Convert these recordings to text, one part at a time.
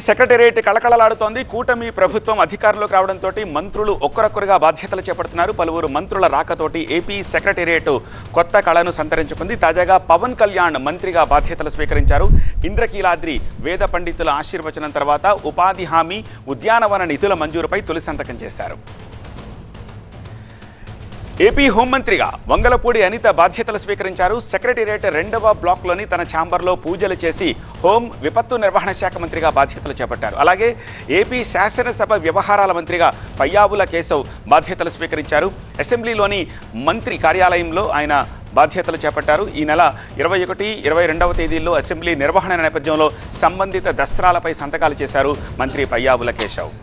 Secretariat కళకళలాడుతోంది. కూటమి ప్రభుత్వం అధికారంలోకి రావడంతో మంత్రులు ఒక్కరొక్కరుగా బాధ్యతలు చేపడుతున్నారు. పలువురు మంత్రుల రాకతోటి ఏపీ సెక్రటేరియట్ కొత్త కళను సంతరించుకుంది. తాజాగా పవన్ కళ్యాణ్ మంత్రిగా బాధ్యతలు స్వీకరించారు. ఇంద్రకీలాద్రి వేద పండితుల ఆశీర్వచనం తర్వాత ఉపాధి హామీ, ఉద్యానవన నిధుల మంజూరుపై తొలి సంతకం చేశారు. ఏపీ హోంమంత్రిగా వంగలపూడి అనిత బాధ్యతలు స్వీకరించారు. సెక్రటేరియట్ 2వ బ్లాక్లోని తన ఛాంబర్లో పూజలు చేసి హోం, విపత్తు నిర్వహణ శాఖ మంత్రిగా బాధ్యతలు చేపట్టారు. అలాగే ఏపీ శాసనసభ వ్యవహారాల మంత్రిగా పయ్యావుల కేశవ్ బాధ్యతలు స్వీకరించారు. అసెంబ్లీలోని మంత్రి కార్యాలయంలో ఆయన బాధ్యతలు చేపట్టారు. ఈ నెల 21, 22వ తేదీల్లో అసెంబ్లీ నిర్వహణ నేపథ్యంలో సంబంధిత దస్త్రాలపై సంతకాలు చేశారు మంత్రి పయ్యావుల కేశవ్.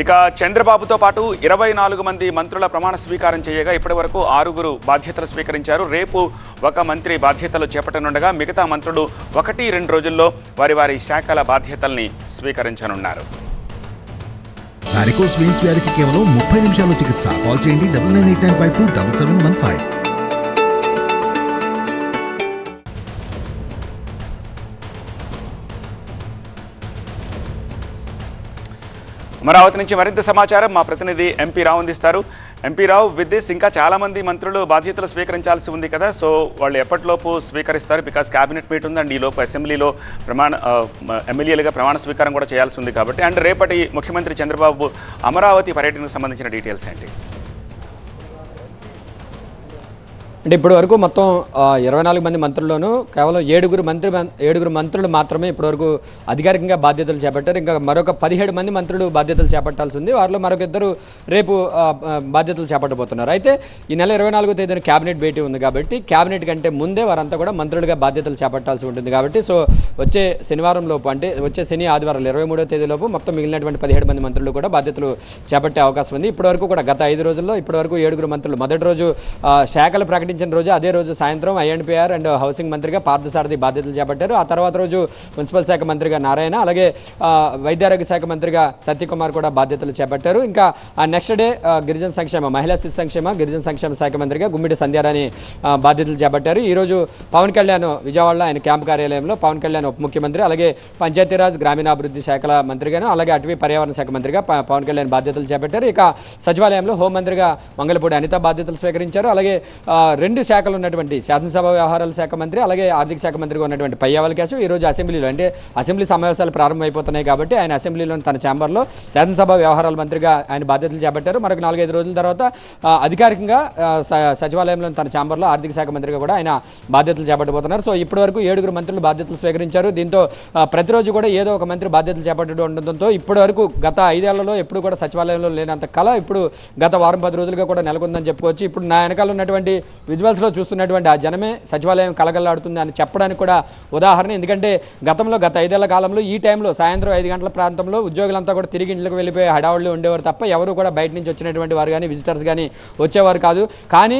ఇక చంద్రబాబుతో పాటు 24 మంది మంత్రుల ప్రమాణ స్వీకారం చేయగా ఇప్పటి వరకు 6 బాధ్యతలు స్వీకరించారు. రేపు ఒక మంత్రి బాధ్యతలు చేపట్టనుండగా మిగతా మంత్రులు 1-2 రోజుల్లో వారి శాఖల బాధ్యతల్ని స్వీకరించనున్నారు. వారికోస్ వెయిన్స్ వ్యాధికి కేవలం 30 నిమిషాల్లో చికిత్స. కాల్ చేయండి 9989527715. అమరావతి నుంచి మరింత సమాచారం మా ప్రతినిధి ఎంపీ రావు అందిస్తారు. ఎంపీ రావు, విత్ దిస్ ఇంకా చాలామంది మంత్రులు బాధ్యతలు స్వీకరించాల్సి ఉంది కదా, సో వాళ్ళు ఎప్పటిలోపు స్వీకరిస్తారు? బికాస్ క్యాబినెట్ మీట్ ఉంది అండ్ ఈలోపు అసెంబ్లీలో ఎమ్మెల్యేలుగా ప్రమాణ స్వీకారం కూడా చేయాల్సి ఉంది కాబట్టి. అండ్ రేపటి ముఖ్యమంత్రి చంద్రబాబు అమరావతి పర్యటనకు సంబంధించిన డీటెయిల్స్ ఏంటి? అంటే ఇప్పటి వరకు మొత్తం 24 మంది మంత్రుల్లోనూ కేవలం 7 మంత్రులు మాత్రమే ఇప్పటివరకు అధికారికంగా బాధ్యతలు చేపట్టారు. ఇంకా మరొక 17 మంది మంత్రులు బాధ్యతలు చేపట్టాల్సి ఉంది. వారిలో మరొక 2 రేపు బాధ్యతలు చేపట్టబోతున్నారు. అయితే ఈ నెల 24వ తేదీన క్యాబినెట్ భేటీ ఉంది కాబట్టి క్యాబినెట్ కంటే ముందే వారంతా కూడా మంత్రులుగా బాధ్యతలు చేపట్టాల్సి ఉంటుంది కాబట్టి సో వచ్చే శనివారం లోపు, అంటే వచ్చే శని ఆదివారం 23వ తేదీలోపు మొత్తం మిగిలినటువంటి 17 మంది మంత్రులు కూడా బాధ్యతలు చేపట్టే అవకాశం ఉంది. ఇప్పటివరకు కూడా గత 5 రోజుల్లో ఇప్పటివరకు 7 మంత్రులు మొదటి రోజు శాఖలు ప్రకటించిన రోజు అదే రోజు సాయంత్రం ఐఎన్పిఆర్ అండ్ హౌసింగ్ మంత్రిగా పార్థసారథి బాధ్యతలు చేపట్టారు. ఆ తర్వాత రోజు మున్సిపల్ శాఖ మంత్రిగా నారాయణ, అలాగే వైద్యారోగ్య శాఖ మంత్రిగా సత్యకుమార్ కూడా బాధ్యతలు చేపట్టారు. ఇంకా నెక్స్ట్ డే గిరిజన సంక్షేమ, మహిళా శిశు సంక్షేమ, గిరిజన సంక్షేమ శాఖ మంత్రిగా గుమ్మిడి సంధ్యారాణి బాధ్యతలు చేపట్టారు. ఈరోజు పవన్ కళ్యాణ్ విజయవాడలో ఆయన క్యాంప్ కార్యాలయంలో పవన్ కళ్యాణ్ ఉప ముఖ్యమంత్రి, అలాగే పంచాయతీరాజ్ గ్రామీణాభివృద్ధి శాఖల మంత్రిగాను, అలాగే అటవీ పర్యావరణ శాఖ మంత్రిగా పవన్ కళ్యాణ్ బాధ్యతలు చేపట్టారు. ఇక సచివాలయంలో హోంమంత్రిగా వంగలపూడి అనిత బాధ్యతలు స్వీకరించారు. అలాగే 2 శాఖలు ఉన్నటువంటి శాసనసభ వ్యవహారాల శాఖ మంత్రి, అలాగే ఆర్థిక శాఖ మంత్రిగా ఉన్నటువంటి పయ్యావుల కేశవ్ ఈరోజు అసెంబ్లీలో, అంటే అసెంబ్లీ సమావేశాలు ప్రారంభమైపోతున్నాయి కాబట్టి ఆయన అసెంబ్లీలోని తన ఛాంబర్లో శాసనసభ వ్యవహారాల మంత్రిగా ఆయన బాధ్యతలు చేపట్టారు. మరొక 4-5 రోజుల తర్వాత అధికారికంగా సచివాలయంలోని తన ఛాంబర్లో ఆర్థిక శాఖ మంత్రిగా కూడా ఆయన బాధ్యతలు చేపట్టబోతున్నారు. సో ఇప్పటి వరకు 7 మంత్రులు బాధ్యతలు స్వీకరించారు. దీంతో ప్రతిరోజు కూడా ఏదో ఒక మంత్రి బాధ్యతలు చేపట్టడం ఉండడంతో ఇప్పటి వరకు గత 5 ఏళ్లలో ఎప్పుడు కూడా సచివాలయంలో లేనంత కళ ఇప్పుడు గత వారం 10 రోజులుగా కూడా నెలకొందని చెప్పుకోవచ్చు. ఇప్పుడు నా వెనకాల ఉన్నటువంటి విజువల్స్లో చూస్తున్నటువంటి ఆ జనమే సచివాలయం కలగలాడుతుంది అని చెప్పడానికి కూడా ఉదాహరణ. ఎందుకంటే గతంలో గత 5 ఏళ్ల కాలంలో ఈ టైంలో సాయంత్రం 5 గంటల ప్రాంతంలో ఉద్యోగులంతా కూడా తిరిగి ఇంట్లోకి వెళ్ళిపోయి హడావుళ్ళు ఉండేవారు తప్ప ఎవరు కూడా బయట నుంచి వచ్చినటువంటి వారు కానీ విజిటర్స్ కానీ వచ్చేవారు కాదు. కానీ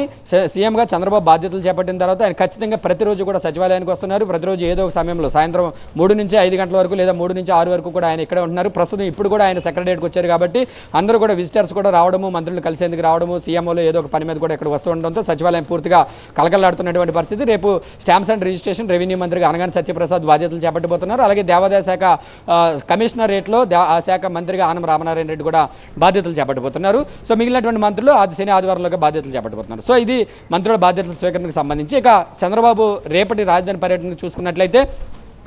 సీఎంగా చంద్రబాబు బాధ్యతలు చేపట్టిన తర్వాత ఆయన ఖచ్చితంగా ప్రతిరోజు కూడా సచివాలయానికి వస్తున్నారు. ప్రతిరోజు ఏదో ఒక సమయంలో సాయంత్రం 3 నుంచి 5 గంటల వరకు లేదా 3 నుంచి 6 వరకు కూడా ఆయన ఇక్కడే ఉంటున్నారు. ప్రస్తుతం ఇప్పుడు కూడా ఆయన సెక్రటేరియట్కి వచ్చారు కాబట్టి అందరూ కూడా విజిటర్స్ కూడా రావడము, మంత్రులు కలిసేందుకు రావడము, సీఎంఓలో ఏదో ఒక పని మీద కూడా ఇక్కడ వస్తూ ఉండడంతో సచివాలయం పూర్తిగా కలకలాడుతున్నటువంటి పరిస్థితి. రేపు స్టాంప్స్ అండ్ రిజిస్ట్రేషన్ రెవెన్యూ మంత్రిగా అనగాని సత్యప్రసాద్ బాధ్యతలు చేపట్టబోతున్నారు. అలాగే దేవాదాయ శాఖ కమిషనరేట్లో ఆ శాఖ మంత్రిగా ఆనం రామనారాయణ రెడ్డి కూడా బాధ్యతలు చేపట్టబోతున్నారు. సో మిగిలినటువంటి మంత్రులు శని ఆదివారంలోగా బాధ్యతలు చేపట్టబోతున్నారు. సో ఇది మంత్రుల బాధ్యతల స్వీకరణకు సంబంధించి. ఇక చంద్రబాబు రేపటి రాజధాని పర్యటన చూసుకున్నట్లయితే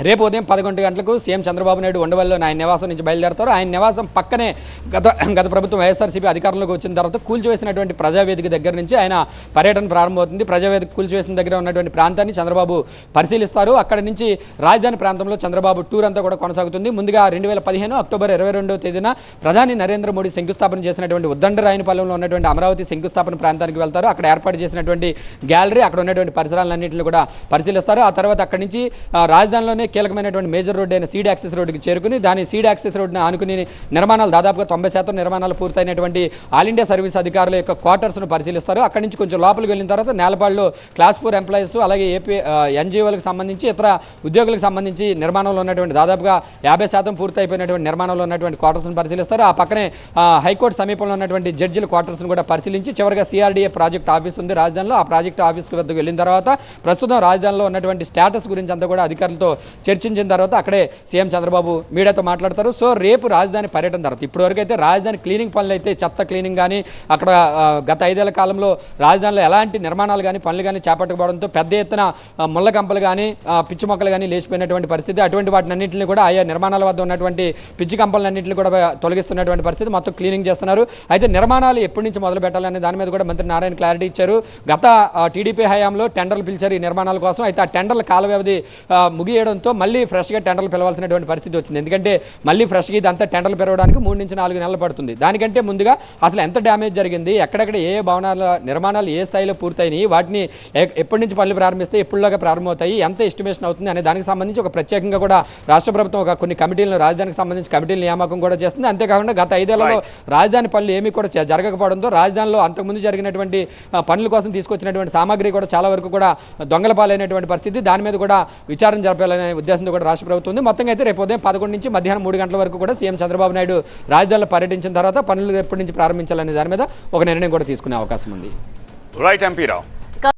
రేపు ఉదయం 11 గంటలకు సీఎం చంద్రబాబు నాయుడు ఉండవల్లిలో ఆయన నివాసం నుంచి బయలుదేరతారు. ఆయన నివాసం పక్కనే గత ప్రభుత్వం వైఎస్ఆర్సీపీ అధికారంలోకి వచ్చిన తర్వాత కూల్చివేసినటువంటి ప్రజావేదిక దగ్గర నుంచి ఆయన పర్యటన ప్రారంభమవుతుంది. ప్రజావేదిక కూల్చివేసిన దగ్గర ఉన్నటువంటి ప్రాంతాన్ని చంద్రబాబు పరిశీలిస్తారు. అక్కడి నుంచి రాజధాని ప్రాంతంలో చంద్రబాబు టూర్ అంతా కూడా కొనసాగుతుంది. ముందుగా 2015 అక్టోబర్ 22వ తేదీన ప్రధాని నరేంద్ర మోడీ శంకుస్థాపన చేసినటువంటి ఉద్దండరాయనిపాలెంలో ఉన్నటువంటి అమరావతి శంకుస్థాపన ప్రాంతానికి వెళ్తారు. అక్కడ ఏర్పాటు చేసినటువంటి గ్యాలరీ, అక్కడ ఉన్నటువంటి పరిసరాలన్నింటినీ కూడా పరిశీలిస్తారు. ఆ తర్వాత అక్కడి నుంచి రాజధానిలోనే కీలకమైనటువంటి మేజర్ రోడ్డు అయిన సీడ్ యాక్సెస్ రోడ్డుకి చేరుకుని దాని సీడ్ యాక్సెస్ రోడ్డుని ఆనుకుని నిర్మాణాలు దాదాపుగా 90% నిర్మాణాలు పూర్తయినటువంటి ఆల్ ఇండియా సర్వీస్ అధికారుల యొక్క క్వార్టర్స్ను పరిశీలిస్తారు. అక్కడి నుంచి కొంచెం లోపలికి వెళ్ళిన తర్వాత నేలపాడులో క్లాస్ 4 ఎంప్లాయీస్, అలాగే ఏపీ ఎన్జిఓలకు సంబంధించి ఇతర ఉద్యోగులకు సంబంధించి నిర్మాణంలో ఉన్నటువంటి దాదాపుగా 50% పూర్తయిపోయినటువంటి నిర్మాణంలో ఉన్నటువంటి క్వార్టర్స్ను పరిశీలిస్తారు. ఆ పక్కనే హైకోర్టు సమీపంలో ఉన్నటువంటి జడ్జిల క్వార్టర్స్ను కూడా పరిశీలించి చివరిగా సిఆర్డీఏ ప్రాజెక్ట్ ఆఫీస్ ఉంది రాజధానిలో. ఆ ప్రాజెక్ట్ ఆఫీస్కి వద్దకు వెళ్ళిన తర్వాత ప్రస్తుతం రాజధానిలో ఉన్నటువంటి స్టేటస్ గురించి అంతా కూడా అధికారులతో చర్చించిన తర్వాత అక్కడే సీఎం చంద్రబాబు మీడియాతో మాట్లాడతారు. సో రేపు రాజధాని పర్యటన తర్వాత ఇప్పటివరకు అయితే రాజధాని క్లీనింగ్ పనులు అయితే చెత్త క్లీనింగ్ కానీ అక్కడ గత 5 ఏళ్ల కాలంలో రాజధానిలో ఎలాంటి నిర్మాణాలు కానీ పనులు కానీ చేపట్టకపోవడంతో పెద్ద ఎత్తున ముళ్ళ కంపలు కానీ పిచ్చి మొక్కలు కానీ లేచిపోయినటువంటి పరిస్థితి. అటువంటి వాటినన్నింటినీ కూడా ఆయా నిర్మాణాల వద్ద ఉన్నటువంటి పిచ్చి కంపలన్నింటినీ కూడా తొలగిస్తున్నటువంటి పరిస్థితి, మొత్తం క్లీనింగ్ చేస్తున్నారు. అయితే నిర్మాణాలు ఎప్పటి నుంచి మొదలు పెట్టాలనే దాని మీద కూడా మంత్రి నారాయణ క్లారిటీ ఇచ్చారు. గత టీడీపీ హయాంలో టెండర్లు పిలిచారు ఈ నిర్మాణాల కోసం. అయితే ఆ టెండర్ల కాల వ్యవధి ముగియడంతో మళ్ళీ ఫ్రెష్గా టెండర్లు పిలవాల్సినటువంటి పరిస్థితి వచ్చింది. ఎందుకంటే మళ్ళీ ఫ్రెష్గా ఇదంతా టెండర్లు పెరగడానికి 3 నుంచి 4 నెలలు పడుతుంది. దానికంటే ముందుగా అసలు ఎంత డ్యామేజ్ జరిగింది, ఎక్కడెక్కడ ఏ భవనాల నిర్మాణాలు ఏ స్థాయిలో పూర్తయినాయి, వాటిని ఎప్పటి నుంచి పనులు ప్రారంభిస్తే ఎప్పుడులాగా ప్రారంభమవుతాయి, ఎంత ఎస్టిమేషన్ అవుతుంది అనే దానికి సంబంధించి ఒక ప్రత్యేకంగా కూడా రాష్ట్ర ప్రభుత్వం కొన్ని కమిటీలను రాజధానికి సంబంధించి కమిటీల నియామకం కూడా చేస్తుంది. అంతేకాకుండా గత 5 ఏళ్లలో రాజధాని పనులు ఏమీ కూడా జరగకపోవడంతో రాజధానిలో అంతకుముందు జరిగినటువంటి పనుల కోసం తీసుకొచ్చినటువంటి సామాగ్రి కూడా చాలా వరకు కూడా దొంగల పాలైనటువంటి పరిస్థితి. దాని మీద కూడా విచారణ జరపాలనే ఉద్దేశంతో కూడా రాష్ట్ర ప్రభుత్వం ఉంది. మొత్తంగా అయితే రేపు ఉదయం 11 నుంచి మధ్యాహ్నం 3 గంటల వరకు కూడా సీఎం చంద్రబాబు నాయుడు రాజధానిలో పర్యటించిన తర్వాత పనులు ఎప్పటి నుంచి ప్రారంభించాలనే దాని మీద ఒక నిర్ణయం కూడా తీసుకునే అవకాశం ఉంది. రైట్ ఎంపీ రావు.